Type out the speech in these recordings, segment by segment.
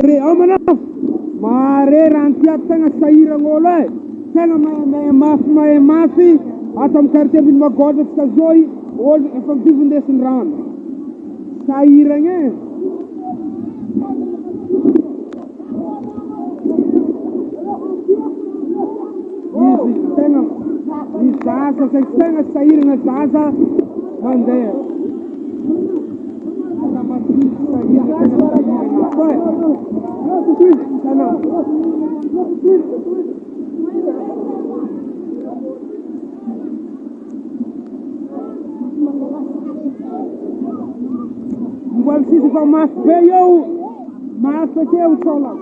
Re amana mare rantia tanga saira ngole tanga mai mafi atam karte bin magod skazoi ol efam divundesin ran saira nge tanga di sasa tanga saira nga sasa mande Igual se for mais feio, mais feio sola.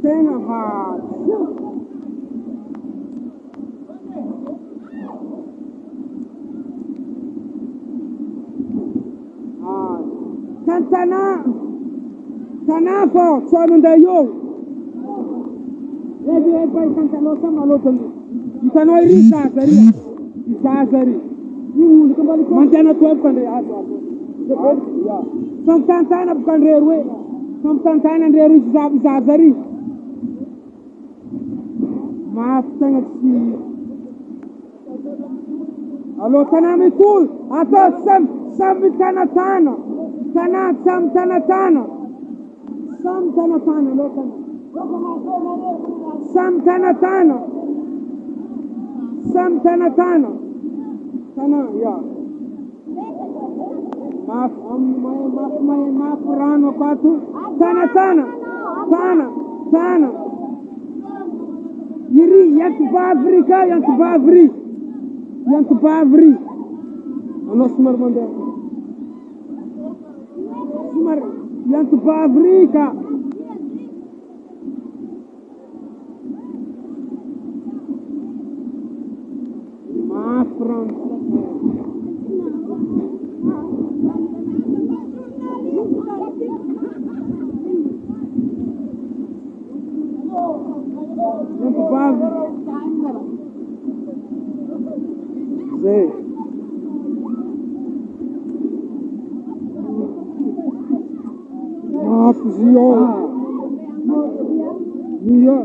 Tem a hard. Sana po, so nanda yo. Ebe pai kantalo sama lo tandi. Itano iri sari. Isasari. Ni kembali mantana tuan pande aso. Ya. Samtantana bukan rewe. Samtantana rewe isasari. Maaf sangat si. Alo tanami kul. Atau sam tanatana. Sam tanatana lo kana. Sam tanatana. Sana ya. Maaf rano patu. Tanatana. Iri yang Bavri. Ano sumar mande. Yang Bavri ka. Iya.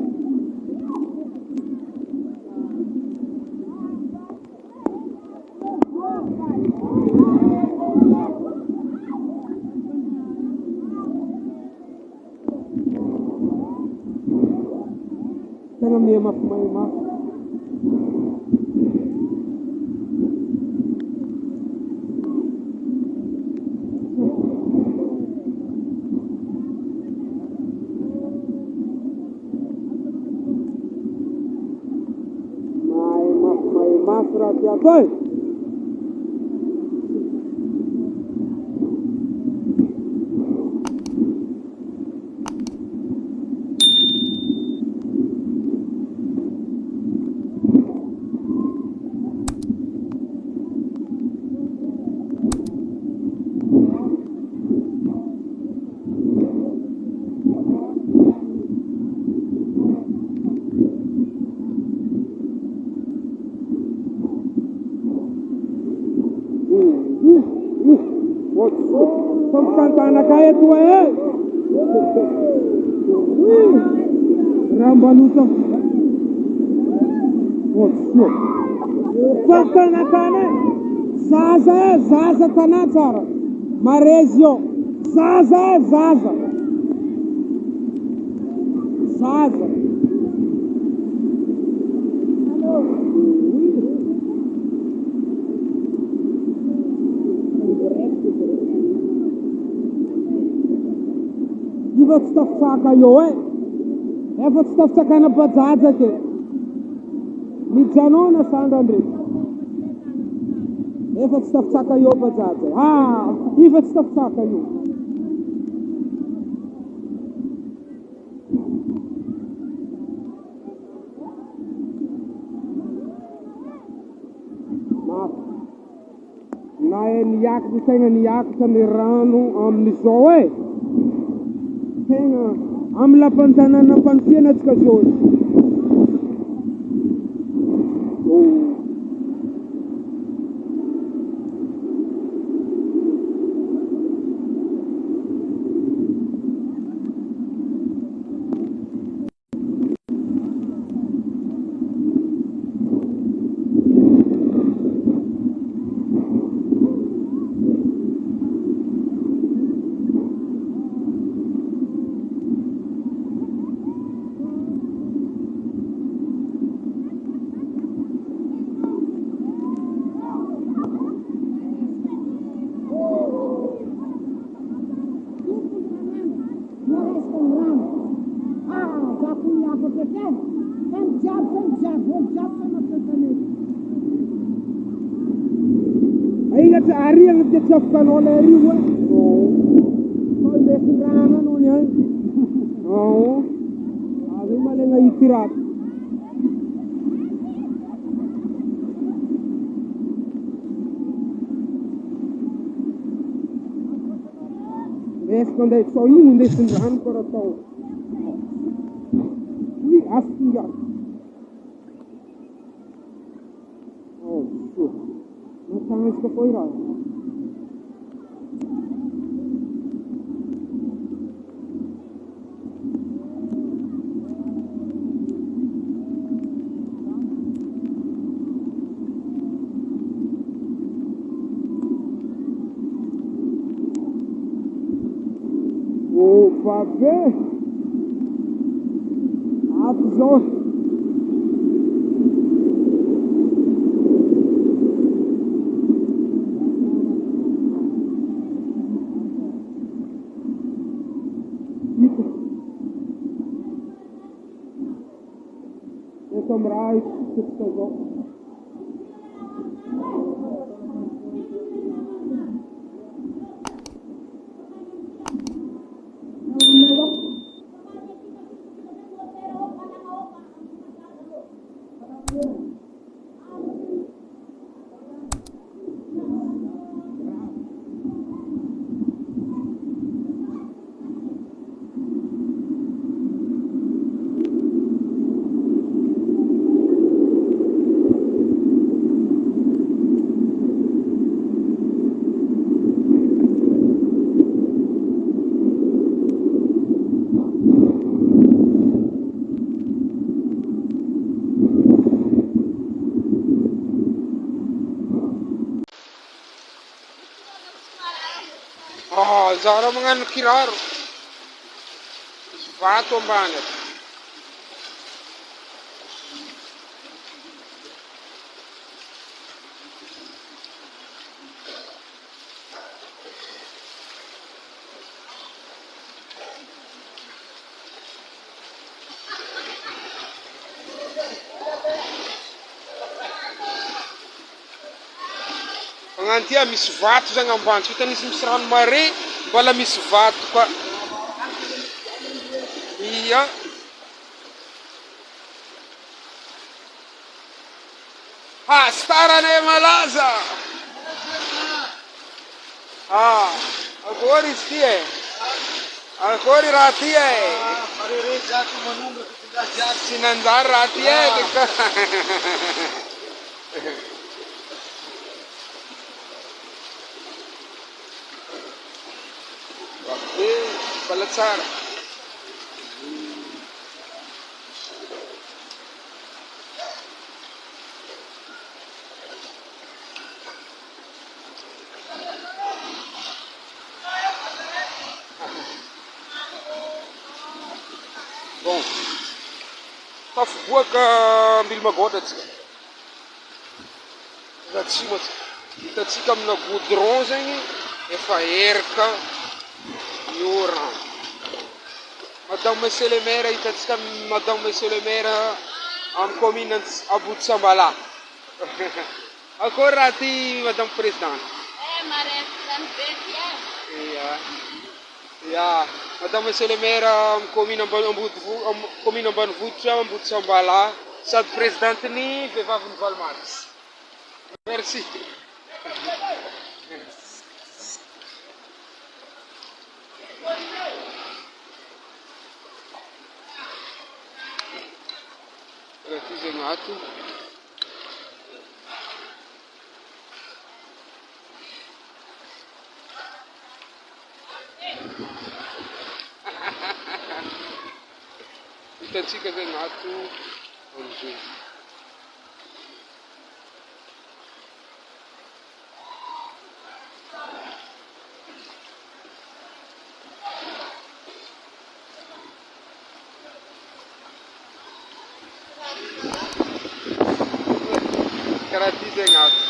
Tengah mai maaf. Ya boy. Samtantana kaya tua Rambanuta. Samtantana Zaza Tanatsara Marezio Zaza Wat staf saka yo wat staf saka na bazaza ke ni janona sandandri wat staf saka yo bazaza wat staf saka yo na niak di tenga niak tanirano ni soe Tenga amla pantana na pansiena skazoi. Ingat sehari yang dicapkan oleh riwa. Kau lihat serangan oleh. Oh, ada malah nggak istirahat. Bes quando é só um desses serangan para tahu. Ini asli ya. Oh, sure. Não está foi lá. Opa, vê. Absor. Então, Braz, que se casou. Oh, Zara mga nakirar. Vato ang banat. Pangantia misy vato zany ambany, tsy hitanisy misy rano mare, mbala misy vato koa. Iya. Ah, starane malaza. Ah, akory izy ty e. Akory raha ty e. Tsy nanjary raha ty e. Mbala tsara. Bom, tafiboaka mily magodratsika. Ratsima hitatsika amina goudron zegny efa erika ora. Madame Monsieur le maire hitatsika Madame Monsieur le maire amin'ny commune Abotsambala. Akory raha ty Madame Présidente? Ya, Madame Monsieur le maire amin'ny commune Ambanivohitra Abotsambala sady présidenteny vehivavy ny Valmaris. Merci. Refuse ngato. Itatsika zay ngato onzo. Karati zay ngato.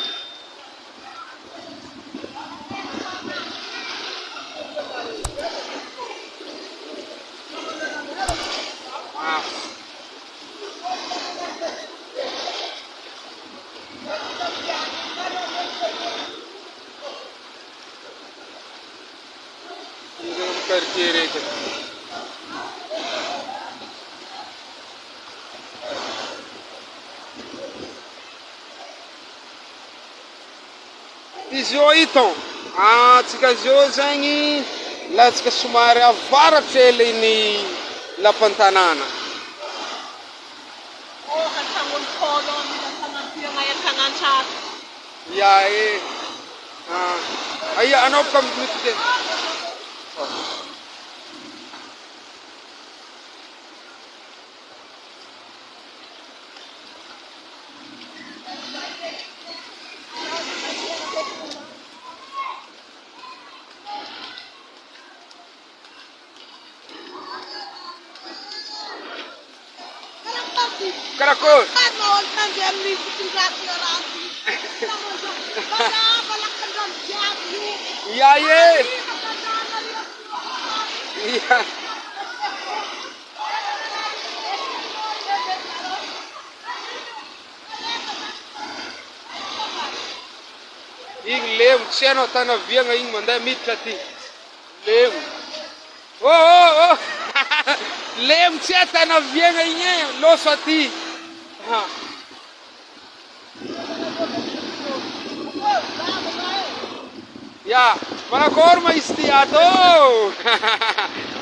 izy io itao antsika zio zegny latsika somary avaratry eliny lapantanana. Ya aya anao ka mitike. Karakol. Ya ye. Ya. Igny lemo tsy hainao tana viagna igny mandeha miditra aty. Lemo. Oh. Lemo tsy hay tana viagna igny loso aty. Ya, manakôry ma izy ty ato?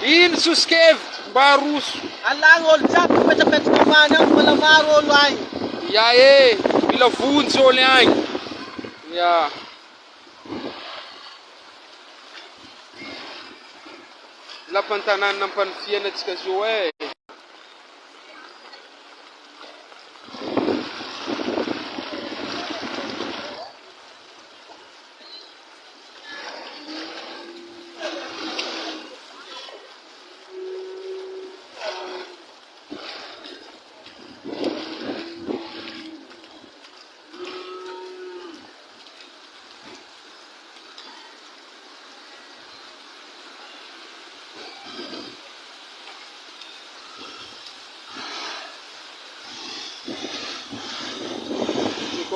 Ino sosikevitry mba haroso? Alagny olo jiaby mipetrapetraka ambany agny mbola maro olo agny. Ya mila vonjy olo agny. Ya. Lapantanana ampanifiana atsika zio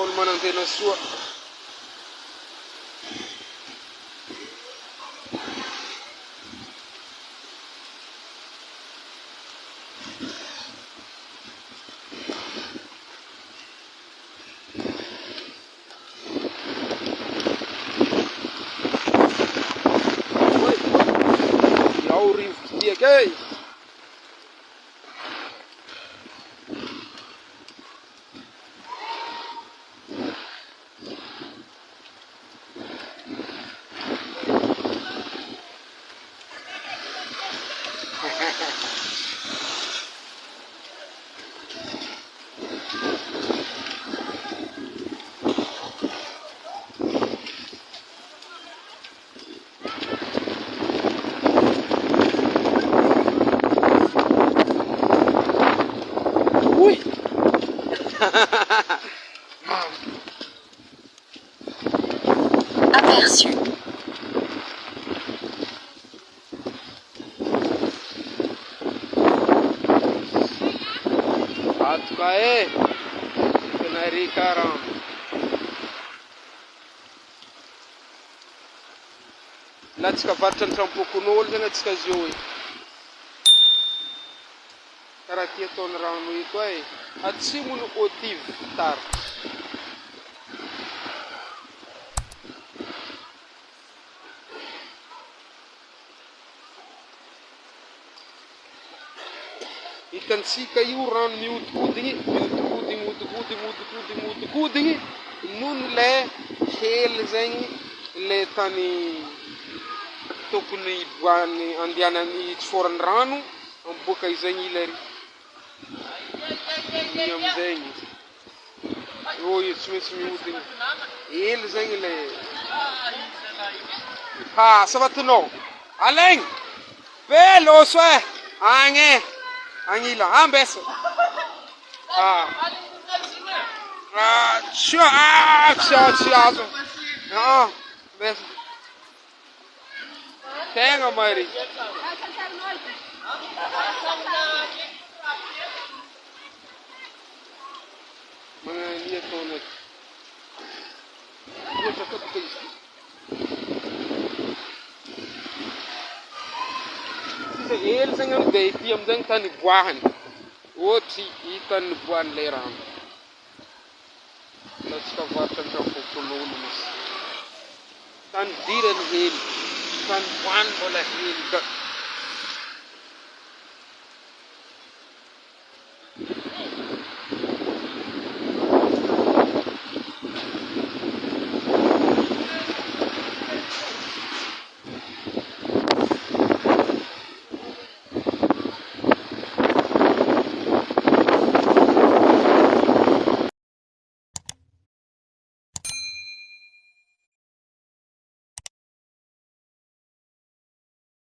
olo manantena soa. Iao rivotra tiaka Aperçu. Atoka tenary karano. Latsika varitra ny trampokon'olo zegny atsika zio karaha ty ataony rano eto atsimony otive tara. Hitantsika io rano mihodikodigny noho le hely zegny le tany tokony boany andehanany tsiforany rano amboaka izegny ilary igny amizegny io tsy maintsy mihodigny hely zegny le savatinao alaigny be loso agny Angila, ambessa. Tchau. Bessa. Tenga, Mari. Mana dia tonet. Dia cakap ke istri. Ele sangat gay tiam dan tani buahan. Oti ikan buan leram. Let's cover the top of the tan diren heli tan wan bola heli